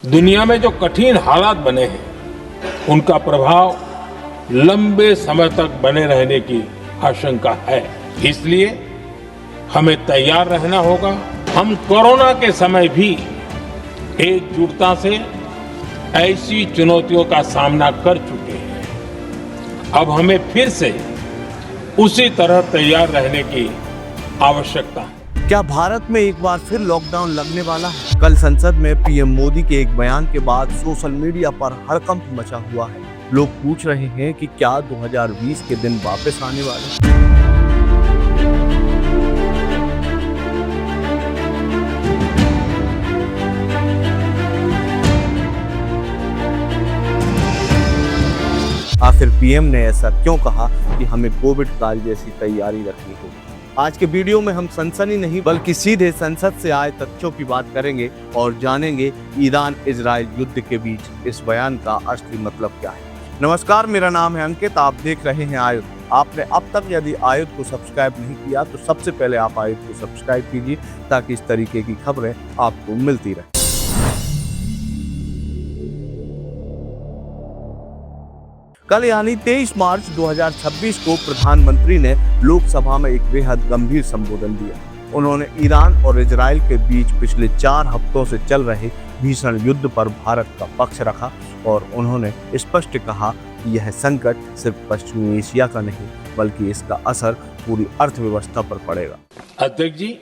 दुनिया में जो कठिन हालात बने हैं उनका प्रभाव लंबे समय तक बने रहने की आशंका है। इसलिए हमें तैयार रहना होगा। हम कोरोना के समय भी एकजुटता से ऐसी चुनौतियों का सामना कर चुके हैं। अब हमें फिर से उसी तरह तैयार रहने की आवश्यकता है। क्या भारत में एक बार फिर लॉकडाउन लगने वाला है? कल संसद में पीएम मोदी के एक बयान के बाद सोशल मीडिया पर हड़कंप मचा हुआ है। लोग पूछ रहे हैं कि क्या 2020 के दिन वापस आने वाले हैं? आखिर पीएम ने ऐसा क्यों कहा कि हमें कोविड काल जैसी तैयारी रखनी होगी? आज के वीडियो में हम सनसनी नहीं बल्कि सीधे संसद से आए तथ्यों की बात करेंगे और जानेंगे ईरान इजराइल युद्ध के बीच इस बयान का असली मतलब क्या है। नमस्कार, मेरा नाम है अंकित, आप देख रहे हैं आयुध। आपने अब तक यदि आयुध को सब्सक्राइब नहीं किया तो सबसे पहले आप आयुध को सब्सक्राइब कीजिए ताकि इस तरीके की खबरें आपको मिलती रहे। कल यानी 23 मार्च 2026 को प्रधानमंत्री ने लोकसभा में एक बेहद गंभीर संबोधन दिया। उन्होंने ईरान और इजराइल के बीच पिछले 4 हफ्तों से चल रहे भीषण युद्ध पर भारत का पक्ष रखा और उन्होंने स्पष्ट कहा कि यह संकट सिर्फ पश्चिमी एशिया का नहीं बल्कि इसका असर पूरी अर्थव्यवस्था पर पड़ेगा। अध्यक्ष जी,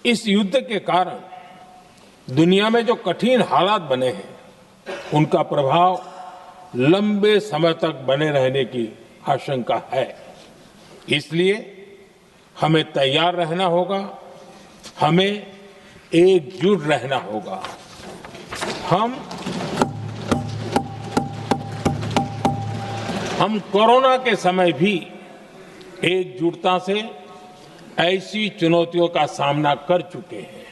इस युद्ध के कारण दुनिया में जो कठिन हालात बने हैं उनका प्रभाव लंबे समय तक बने रहने की आशंका है। इसलिए हमें तैयार रहना होगा, हमें एकजुट रहना होगा। हम कोरोना के समय भी एकजुटता से ऐसी चुनौतियों का सामना कर चुके हैं।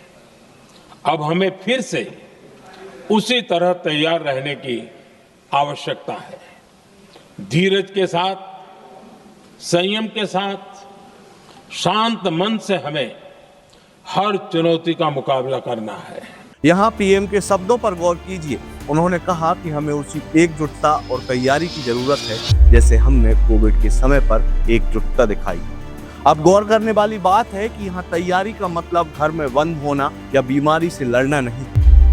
अब हमें फिर से उसी तरह तैयार रहने की आवश्यकता है। धीरज के साथ, संयम के साथ, शांत मन से हमें हर चुनौती का मुकाबला करना है। यहाँ पीएम के शब्दों पर गौर कीजिए। उन्होंने कहा कि हमें उसी एकजुटता और तैयारी की जरूरत है जैसे हमने कोविड के समय पर एकजुटता दिखाई। अब गौर करने वाली बात है कि यहाँ तैयारी का मतलब घर में बंद होना या बीमारी से लड़ना नहीं,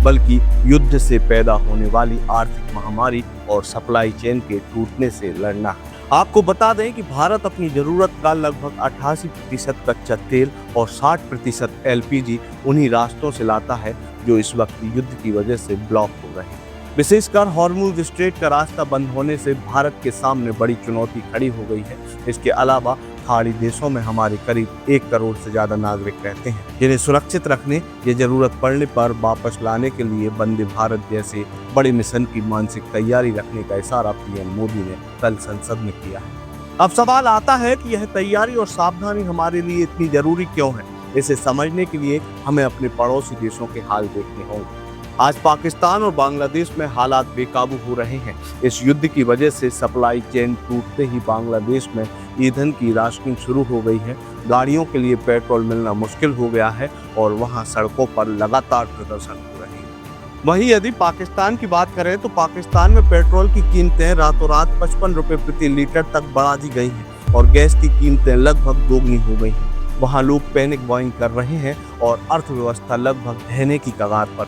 बल्कि युद्ध से पैदा होने वाली आर्थिक महामारी और सप्लाई चेन के टूटने से लड़ना। आपको बता दें कि भारत अपनी जरूरत का लगभग 88% कच्चा तेल और 60% एलपीजी उन्हीं रास्तों से लाता है जो इस वक्त युद्ध की वजह से ब्लॉक हो रहे हैं। विशेषकर हॉर्मुज स्ट्रेट का रास्ता बंद होने से भारत के सामने बड़ी चुनौती खड़ी हो गई है। इसके अलावा खाड़ी देशों में हमारे करीब 1 करोड़ से ज्यादा नागरिक रहते हैं जिन्हें सुरक्षित रखने या जरूरत पड़ने पर वापस लाने के लिए वंदे भारत जैसे बड़े मिशन की मानसिक तैयारी रखने का इशारा पीएम मोदी ने कल संसद में किया है। अब सवाल आता है कि यह तैयारी और सावधानी हमारे लिए इतनी जरूरी क्यों है। इसे समझने के लिए हमें अपने पड़ोसी देशों के हाल देखने होंगे। आज पाकिस्तान और बांग्लादेश में हालात बेकाबू हो रहे हैं। इस युद्ध की वजह से सप्लाई चेन टूटते ही बांग्लादेश में ईंधन की राशनिंग शुरू हो गई है। गाड़ियों के लिए पेट्रोल मिलना मुश्किल हो गया है और वहां सड़कों पर लगातार प्रदर्शन हो रहे हैं। वहीं यदि पाकिस्तान की बात करें तो पाकिस्तान में पेट्रोल की कीमतें रातों रात 55 रुपए प्रति लीटर तक बढ़ा दी गई हैं और गैस की कीमतें लगभग दोगुनी हो गई हैं। वहाँ लोग पैनिक बाइंग कर रहे हैं और अर्थव्यवस्था लगभग ढहने की कगार पर।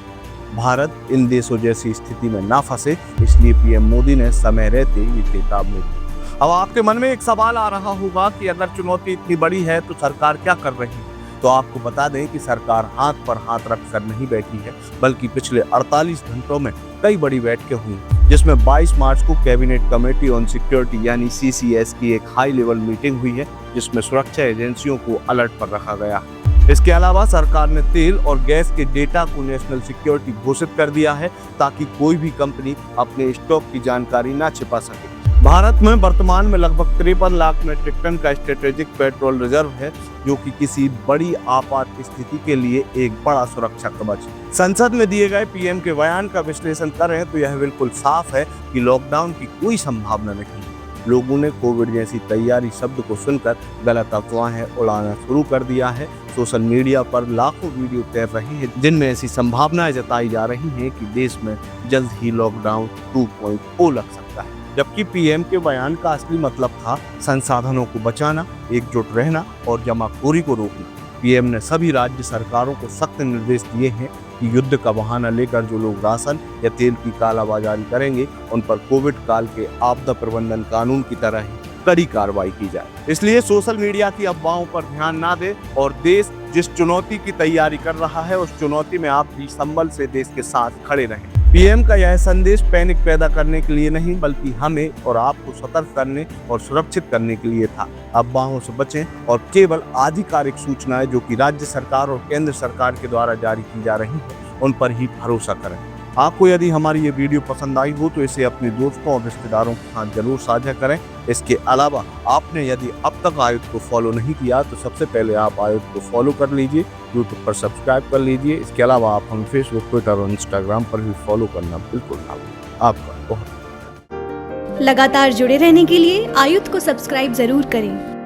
भारत इन देशों जैसी स्थिति में ना फंसे, इसलिए पीएम मोदी ने समय रहते ये चेतावनी दी। अब आपके मन में एक सवाल आ रहा होगा कि अगर चुनौती इतनी बड़ी है तो सरकार क्या कर रही है। तो आपको बता दें कि सरकार हाथ पर हाथ रख कर नहीं बैठी है, बल्कि पिछले 48 घंटों में कई बड़ी बैठकें हुई, जिसमें 22 मार्च को कैबिनेट कमेटी ऑन सिक्योरिटी यानी सीसीएस की एक हाई लेवल मीटिंग हुई है जिसमें सुरक्षा एजेंसियों को अलर्ट पर रखा गया। इसके अलावा सरकार ने तेल और गैस के डेटा को नेशनल सिक्योरिटी घोषित कर दिया है ताकि कोई भी कंपनी अपने स्टॉक की जानकारी ना छिपा सके। भारत में वर्तमान में लगभग 53 लाख मीट्रिक टन का स्ट्रेटेजिक पेट्रोल रिजर्व है जो कि किसी बड़ी आपात स्थिति के लिए एक बड़ा सुरक्षा कवच है। संसद में दिए गए पीएम के बयान का विश्लेषण करें तो यह बिल्कुल साफ है कि लॉकडाउन की कोई संभावना नहीं। लोगों ने कोविड जैसी तैयारी शब्द को सुनकर गलत अफवाहें उड़ाना शुरू कर दिया है। सोशल मीडिया पर लाखों वीडियो तैर रहे हैं जिनमें ऐसी संभावनाएं जताई जा रही हैं कि देश में जल्द ही लॉकडाउन 2.0 लग सकता है, जबकि पीएम के बयान का असली मतलब था संसाधनों को बचाना, एकजुट रहना और जमाखोरी को रोकना। पीएम ने सभी राज्य सरकारों को सख्त निर्देश दिए हैं कि युद्ध का बहाना लेकर जो लोग राशन या तेल की कालाबाजारी करेंगे उन पर कोविड काल के आपदा प्रबंधन कानून की तरह ही कड़ी कार्रवाई की जाए। इसलिए सोशल मीडिया की अफवाहों पर ध्यान ना दे और देश जिस चुनौती की तैयारी कर रहा है उस चुनौती में आप भी संभल से देश के साथ खड़े रहें। पीएम का यह संदेश पैनिक पैदा करने के लिए नहीं बल्कि हमें और आपको सतर्क करने और सुरक्षित करने के लिए था। अफवाहों से बचें और केवल आधिकारिक सूचनाएं जो कि राज्य सरकार और केंद्र सरकार के द्वारा जारी की जा रही हैं उन पर ही भरोसा करें। आपको यदि हमारी ये वीडियो पसंद आई हो तो इसे अपने दोस्तों और रिश्तेदारों के साथ जरूर साझा करें। इसके अलावा आपने यदि अब तक आयुध को फॉलो नहीं किया तो सबसे पहले आप आयुध को फॉलो कर लीजिए, यूट्यूब पर सब्सक्राइब कर लीजिए। इसके अलावा आप हमें फेसबुक, ट्विटर और इंस्टाग्राम पर भी फॉलो करना बिल्कुल ना भूलें। आपका बहुत लगातार जुड़े रहने के लिए आयुध को सब्सक्राइब जरूर करें।